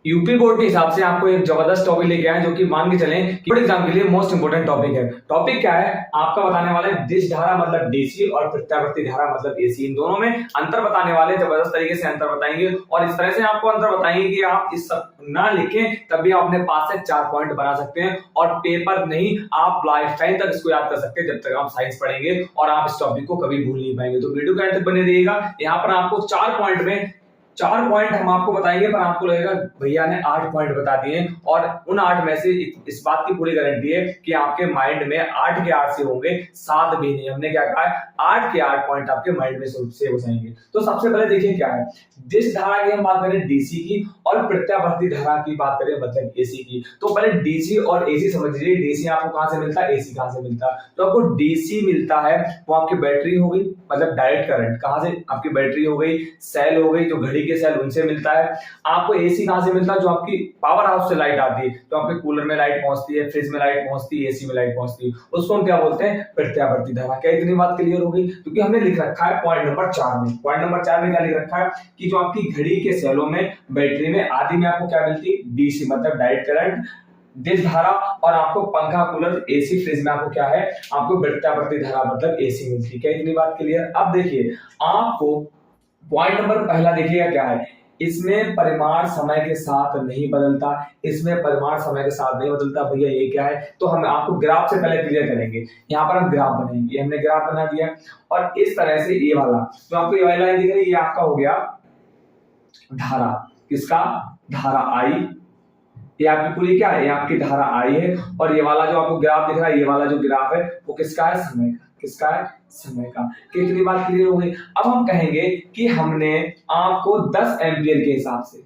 UP board के हिसाब से आपको एक जबरदस्त टॉपिक लेके आए जो कि मान के चलें कि बोर्ड एग्जाम के लिए मोस्ट इंपोर्टेंट टॉपिक है। टॉपिक क्या है आपका बताने वाला है, दिश धारा मतलब डीसी और प्रत्यावर्ती धारा मतलब एसी, इन दोनों में अंतर बताने वाले, जबरदस्त तरीके से अंतर बताएंगे और इस तरह से आपको अंतर बताएंगे कि आप इस सब ना लिखें तब भी आप अपने पास से 4 पॉइंट बना सकते हैं और पेपर नहीं, आप लाइफ टाइम तक इसको याद कर सकते हैं जब तक आप साइंस पढ़ेंगे और आप इस टॉपिक को कभी भूल नहीं पाएंगे। तो वीडियो के अंत तक बने रहिएगा। यहाँ पर आपको 4 पॉइंट हम आपको बताएंगे, पर आपको लगेगा भैया ने 8 पॉइंट बता दिए और उन 8 में से इस बात की पूरी गारंटी है कि आपके माइंड में 8 के 8 से होंगे, 7 भी नहीं। हमने क्या कहा है, 8 के 8 पॉइंट आपके माइंड में से हो जाएंगे। तो सबसे पहले देखिए क्या है, जिस धारा की हम बात करें डीसी की और प्रत्यावर्ती धारा की बात करें मतलब एसी की। तो पहले डीसी और एसी समझ लीजिए। डीसी आपको कहां से मिलता है, एसी कहां से मिलता है। तो आपको डीसी मिलता है वो आपकी बैटरी हो गई, मतलब डायरेक्ट करंट कहां से, आपकी बैटरी हो गई, सेल हो गई, जो घड़ी के सेल उनसे मिलता है। आपको एसी कहां से मिलता है, जो आपकी पावर हाउस से लाइट आती है, तो आपके कूलर में लाइट पहुंचती है, फ्रिज में लाइट पहुंचती है, एसी में लाइट पहुंचती है, उसको हम क्या बोलते हैं, प्रत्यावर्ती धारा। क्या इतनी बात क्लियर हो गई? क्योंकि हमने लिख रखा है पॉइंट नंबर 4 में, पॉइंट नंबर 4 में क्या लिख रखा है कि जो आपकी घड़ी के सेलों में, बैटरी में, आदि में आपको क्या मिलती है, डीसी मतलब डायरेक्ट करंट, दिश धारा, और आपको पंखा, कूलर, एसी, फ्रिज में आपको क्या है, आपको प्रत्यावर्ती धारा मतलब एसी मिलती है। क्या इतनी बात क्लियर? अब देखिए आपको पॉइंट नंबर पहला देखिएगा क्या है, इसमें परिमाण समय के साथ नहीं बदलता, इसमें परिमाण समय के साथ नहीं बदलता। भैया ये क्या है, तो हम आपको ग्राफ से पहले क्लियर करेंगे। यहाँ पर हम ग्राफ बनाएंगे, हमने ग्राफ बना दिया और इस तरह से ये वाला जो आपको ये वाली लाइन दिख रही है, ये आपका हो गया धारा। किसका? धारा आई। ये आपकी पूरी क्या है, ये आपकी धारा आई है। और ये वाला जो आपको ग्राफ दिख रहा है, ये वाला जो ग्राफ है वो किसका है, समय का। किसका है, समय का। कितनी बात क्लियर हो गई? अब हम कहेंगे कि हमने आपको 10 एम्पियर के हिसाब से,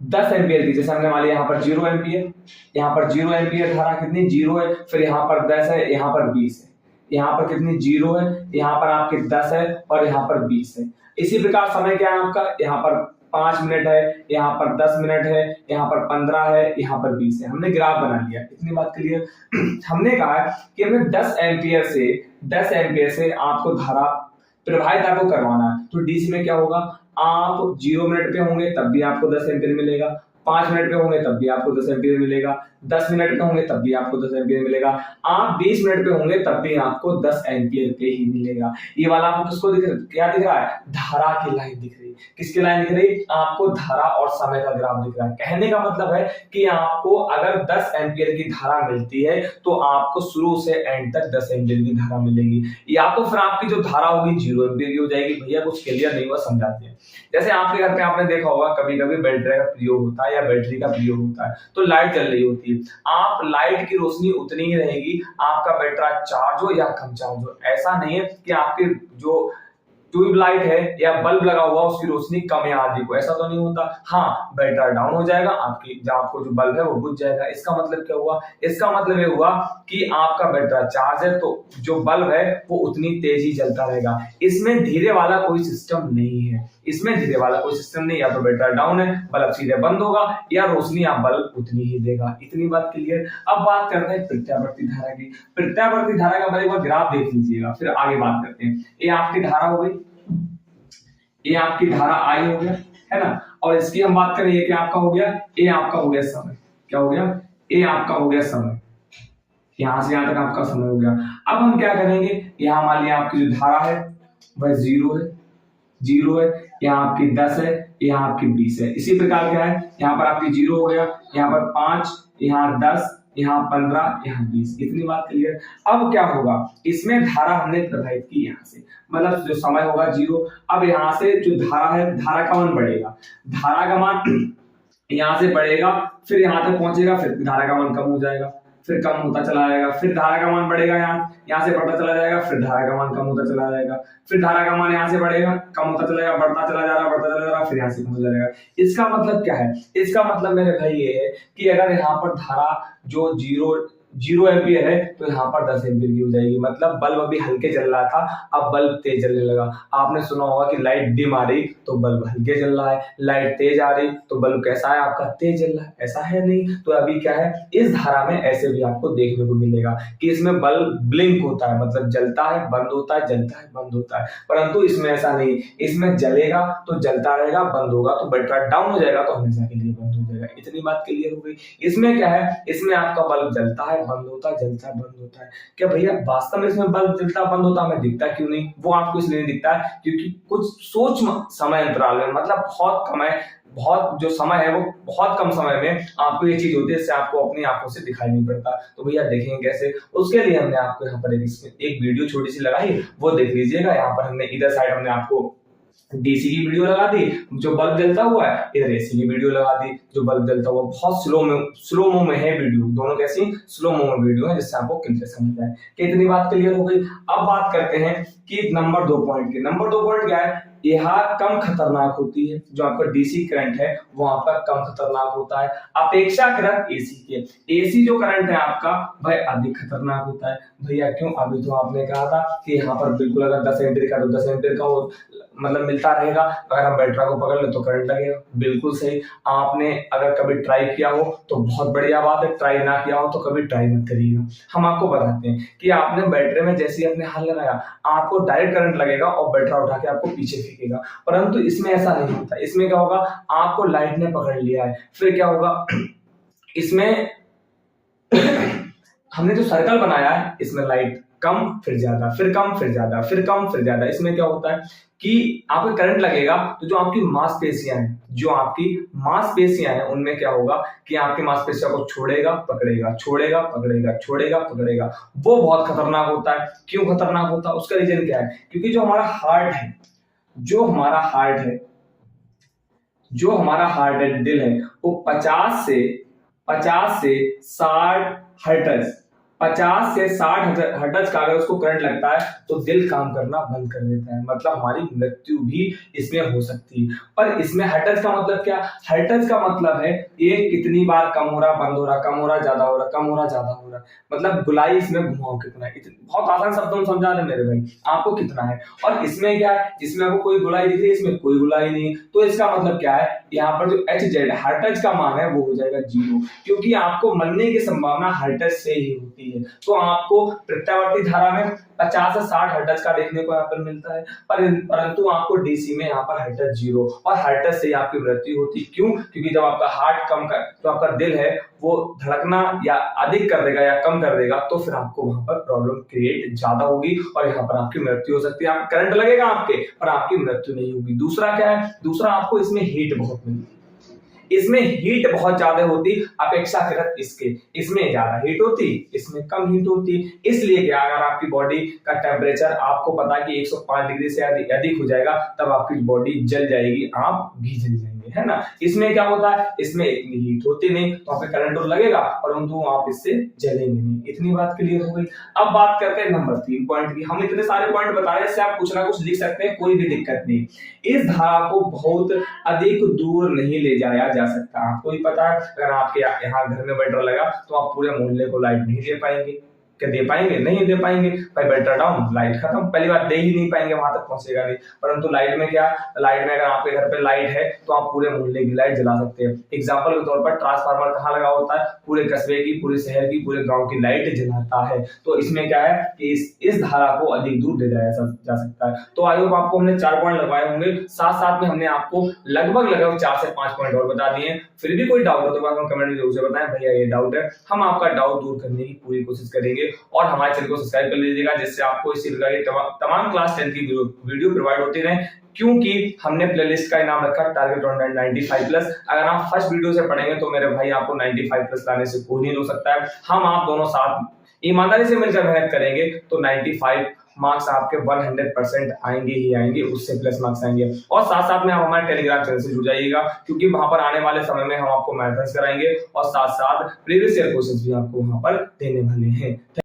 10 एम्पियर की, जैसे हमने मान लिया यहाँ पर 0 एम्पियर, यहाँ पर 0 एम्पियर धारा कितनी, 0 है, फिर यहाँ पर 10 है, यहाँ पर 20 है, यहाँ पर कितनी 0 है, यहाँ पर आपके 10 है और यहाँ पर 20 है। इसी प्रकार समय क्या है आपका, यहाँ पर 5 मिनट है, यहाँ पर 10 मिनट है, यहाँ पर 15 है, यहाँ पर 20 है। हमने ग्राफ बना लिया। इतनी बात क्लियर? हमने कहा कि हमें 10 एम्पियर से आपको धारा प्रवाहित आपको करवाना है। तो डीसी में क्या होगा, आप 0 मिनट पे होंगे तब भी आपको 10 एम्पियर मिलेगा, 5 मिनट पे होंगे तब भी आपको 10 एम्पियर मिलेगा, 10 मिनट पे होंगे तब भी आपको 10 एम्पियर मिलेगा, आप 20 मिनट पे होंगे तब भी आपको 10 एम्पियर पे ही मिलेगा। ये वाला आपको किसको क्या दिख रहा है, धारा की लाइन दिख रही है। किसकी लाइन दिख रही है? आपको धारा और समय का ग्राफ दिख रहा है। कहने का मतलब है कि आपको अगर 10 एम्पियर की धारा मिलती है तो आपको शुरू से एंड तक 10 एम्पियर की धारा मिलेगी, या तो फिर आपकी जो धारा होगी 0 एम्पियर की हो जाएगी। भैया कुछ क्लियर नहीं हुआ, समझाते हैं। जैसे आपके घर पे आपने देखा होगा कभी कभी बैटरी का प्रयोग होता है या बैटरी का प्रयोग होता है, तो लाइट जल रही होती है, आप लाइट की रोशनी उतनी ही रहेगी, आपका बैटरा चार्ज हो या कम चार्ज हो। ऐसा नहीं है कि आपके जो ट्यूबलाइट है या बल्ब लगा हुआ उसकी रोशनी कम या अधिक हो, ऐसा तो नहीं होता। हाँ, बैटरी डाउन हो जाएगा, आपको जो बल्ब है वो बुझ जाएगा। इसका मतलब क्या हुआ, इसका मतलब ये हुआ कि आपका बैटरी चार्ज है तो जो बल्ब है वो उतनी तेजी जलता रहेगा। इसमें धीरे वाला कोई सिस्टम नहीं है, इसमें धीरे वाला कोई सिस्टम नहीं। या तो बैटरी डाउन है, बल्ब सीधे बंद होगा, या रोशनी आप बल्ब उतनी ही देगा। इतनी बात क्लियर? अब बात करते हैं प्रत्यावर्ती धारा की। प्रत्यावर्ती धारा का एक बार ग्राफ देख लीजिएगा, फिर आगे बात करते हैं। ये आपकी धारा हो गई, ये आपकी धारा आई हो गया, है ना। और इसकी हम बात करें, ये क्या आपका हो गया, ये आपका हो गया समय। क्या हो गया? ये आपका हो गया समय। यहां से यहां तक आपका समय हो गया। अब हम क्या करेंगे, यहां मान लिया आपकी जो धारा है वह 0 है, 0 है, यहाँ आपकी 10 है, यहाँ आपकी 20 है। इसी प्रकार क्या है, यहाँ पर आपकी 0 हो गया, यहाँ पर 5, यहाँ 10, यहाँ 15, यहाँ 20। इतनी बात क्लियर? अब क्या होगा, इसमें धारा हमने प्रवाहित की यहाँ से, मतलब जो समय होगा 0। अब यहाँ से जो धारा है, धारा का मान बढ़ेगा, धारा का मान यहाँ से बढ़ेगा, फिर यहाँ तक पहुंचेगा, फिर धारा का मान कम हो जाएगा, फिर कम होता चला जाएगा, फिर धारा का मान बढ़ेगा, यहाँ से बढ़ता चला जाएगा, फिर धारा का मान कम होता चला जाएगा, फिर धारा का मान यहाँ से बढ़ेगा, कम होता चला जाएगा, बढ़ता चला जा रहा, बढ़ता चला जा रहा, फिर यहाँ से कम हो जाएगा। इसका मतलब क्या है? इसका मतलब मेरे भाई ये है कि अगर यहाँ पर धारा जो 0 0 एम्पियर है तो यहाँ पर 10 एम्पियर की हो जाएगी। मतलब बल्ब अभी हल्के जल रहा था, अब बल्ब तेज जलने लगा। आपने सुना होगा कि लाइट डिम आ रही तो बल्ब हल्के जल रहा है, लाइट तेज आ रही तो बल्ब कैसा है आपका, तेज जल रहा है। ऐसा है नहीं। तो अभी क्या है, इस धारा में ऐसे भी आपको देखने को मिलेगा कि इसमें बल्ब ब्लिंक होता है, मतलब जलता है बंद होता है, जलता है बंद होता है। परंतु इसमें ऐसा नहीं, इसमें जलेगा तो जलता रहेगा, बंद होगा तो बैटरी डाउन हो जाएगा, तो हमेशा के लिए बंद हो जाएगा। इतनी बात क्लियर हो गई। इसमें क्या है, इसमें आपका बल्ब जलता है, बंद होता है, जलता है, बंद होता है। क्या भैया वास्तव में इसमें बल्ब जलता बंद होता हमें दिखता क्यों नहीं? वो आपको इसलिए नहीं दिखता है क्योंकि कुछ सूक्ष्म समय अंतराल में, मतलब बहुत कम है, बहुत जो समय है वो बहुत कम समय में आपको ये चीज होती है, इससे आपको अपनी आंखों से दिखाई नहीं पड़ता। तो भैया देखेंगे कैसे, उसके लिए हमने आपको यहाँ पर एक वीडियो छोटी सी लगाई, वो देख लीजिएगा। यहाँ पर हमने इधर साइड हमने आपको डीसी की वीडियो लगा दी जो बल्ब जलता हुआ है, इधर एसी की वीडियो लगा दी जो बल्ब जलता हुआ। बहुत स्लो मो में है वीडियो, दोनों कैसी स्लो मो में वीडियो है, जिससे आपको क्लियर समझ आए। कि इतनी बात क्लियर हो गई। अब बात करते हैं कि नंबर 2 पॉइंट की। नंबर 2 पॉइंट क्या है, यह कम खतरनाक होती है। जो आपका डीसी करंट है वो आपका कम खतरनाक होता है अपेक्षाकृत एसी के। एसी जो करंट है आपका वह अधिक खतरनाक होता है। भैया क्यों? अभी तो आपने कहा था कि यहाँ पर बिल्कुल अगर 10 एम्पीयर का, तो 10 एम्पीयर का वो मतलब मिलता रहेगा, अगर हम बैटरी को पकड़ ले तो करंट लगेगा। बिल्कुल सही। आपने अगर कभी ट्राई किया हो तो बहुत बढ़िया बात है, ट्राई ना किया हो तो कभी ट्राई मत करिएगा। हम आपको बताते हैं कि आपने बैटरी में जैसे ही अपने हाथ लगाया, आपको डायरेक्ट करंट लगेगा और बैटरी उठा के आपको पीछे फेंकेगा। परंतु इसमें ऐसा नहीं होता। इसमें क्या होगा, आपको लाइट ने पकड़ लिया है, फिर क्या होगा इसमें हमने जो सर्कल बनाया है, इसमें लाइट कम फिर ज्यादा, फिर कम फिर ज्यादा, फिर कम फिर ज्यादा। इसमें क्या होता है कि आपको करंट लगेगा तो जो आपकी मांसपेशियां हैं, जो आपकी मांसपेशियां हैं, उनमें क्या होगा कि आपकी मांसपेशियों को छोड़ेगा पकड़ेगा, छोड़ेगा पकड़ेगा, छोड़ेगा पकड़ेगा। वो बहुत खतरनाक होता है। क्यों खतरनाक होता है? उसका रीजन क्या है? क्योंकि जो हमारा हार्ट है, जो हमारा हार्ट है, जो हमारा हार्ट है, दिल है, वो 50 से 60 हर्ट्ज, 50 से 60 हर्ट्ज का अगर उसको करंट लगता है तो दिल काम करना बंद कर देता है। मतलब हमारी मृत्यु भी इसमें हो सकती है। पर इसमें हर्ट्ज का मतलब क्या? हर्ट्ज का मतलब है ये कितनी बार कम हो रहा, बंद हो रहा, कम हो रहा, ज्यादा हो रहा, कम हो रहा, ज्यादा हो रहा। मतलब गुलाई इसमें घुमाओ कितना है। बहुत आसान शब्दों में समझा रहे मेरे भाई आपको कितना है। और इसमें क्या है, इसमें आपको कोई गुलाई दिख रही है, इसमें कोई गुलाई नहीं। तो इसका मतलब क्या है, यहाँ पर जो HZ हर्ट्ज का मान है वो हो जाएगा 0, क्योंकि आपको मरने की संभावना हर्ट्ज से ही होती है। तो आपको प्रत्यावर्ती धारा में 50 से 60 हर्ट्ज का देखने को यहाँ पर मिलता है, परंतु आपको डीसी में यहाँ पर हर्ट्ज 0 और हर्ट्ज से ही आपकी मृत्यु होती। क्यों? क्योंकि जब आपका हार्ट कम कर, तो आपका दिल है वो धड़कना या अधिक कर देगा या कम कर देगा, तो फिर आपको वहां पर प्रॉब्लम क्रिएट ज्यादा होगी और यहाँ पर आपकी मृत्यु हो सकती है। आप करंट लगेगा आपके, पर आपकी मृत्यु नहीं होगी। दूसरा क्या है? दूसरा आपको इसमें हीट बहुत मिलती है। इसमें हीट बहुत ज्यादा होती अपेक्षाकृत इसके। इसमें ज्यादा हीट होती, इसमें कम हीट होती। इसलिए क्या, अगर आपकी बॉडी का टेम्परेचर आपको पता है कि 105 डिग्री से अधिक हो जाएगा, तब आपकी बॉडी जल जाएगी, आप भी जल जाएंगे, है ना। इसमें क्या होता है, इसमें इतनी हीट होती नहीं, तो आपको करंट तो लगेगा परंतु आप इससे जलेंगे नहीं। इतनी बात क्लियर हो गई। अब बात करते हैं नंबर 3 पॉइंट की। हम इतने सारे पॉइंट बता रहे हैं, इससे आप कुछ ना कुछ लिख सकते हैं, कोई भी दिक्कत नहीं। इस धारा को बहुत अधिक दूर नहीं ले जाया जा सकता। आपको भी पता है, अगर आपके यहाँ घर में बैटरी लगा तो आप पूरे मोहल्ले को लाइट नहीं दे पाएंगे। क्या दे पाएंगे? नहीं दे पाएंगे भाई। बैटरी डाउन, लाइट खत्म। पहली बात, दे ही नहीं पाएंगे, वहां तक पहुंचेगा नहीं। परंतु लाइट में क्या, लाइट में अगर आपके घर पे लाइट है तो आप पूरे मोहल्ले की लाइट जला सकते हैं। एग्जाम्पल के तौर पर ट्रांसफार्मर कहाँ लगा होता है? पूरे कस्बे की, पूरे शहर की, पूरे गांव की लाइट जलाता है। तो इसमें क्या है कि इस धारा को अधिक दूर ले जाया जा सकता है। तो आई होप आपको हमने 4 पॉइंट लगवाए होंगे, साथ साथ में हमने आपको लगभग 4 से 5 पॉइंट और बता दिए। फिर भी कोई डाउट हो तो आप कमेंट में जरूर से बताएं, भैया ये डाउट है। हम आपका डाउट दूर करने की पूरी कोशिश करेंगे। और हमारे चैनल को सब्सक्राइब कर लीजिएगा, जिससे आपको इसी प्रकार की तमाम क्लास 10 की वीडियो प्रोवाइड होती रहे। क्योंकि हमने प्लेलिस्ट का इनाम रखा टारगेट 95 प्लस। अगर आप फर्स्ट वीडियो से पढ़ेंगे तो मेरे भाई आपको 95 प्लस लाने से कोई नहीं हो सकता है। हम आप दोनों साथ ईमानदारी से मिलकर मेहनत करेंगे तो 95 मार्क्स आपके 100% आएंगे ही आएंगे, उससे प्लस मार्क्स आएंगे। और साथ साथ में आप हमारे टेलीग्राम चैनल से जुड़ जाइएगा, क्योंकि वहां पर आने वाले समय में हम आपको मैराथन कराएंगे और साथ साथ प्रीवियस ईयर क्वेश्चंस भी आपको वहां पर देने वाले हैं।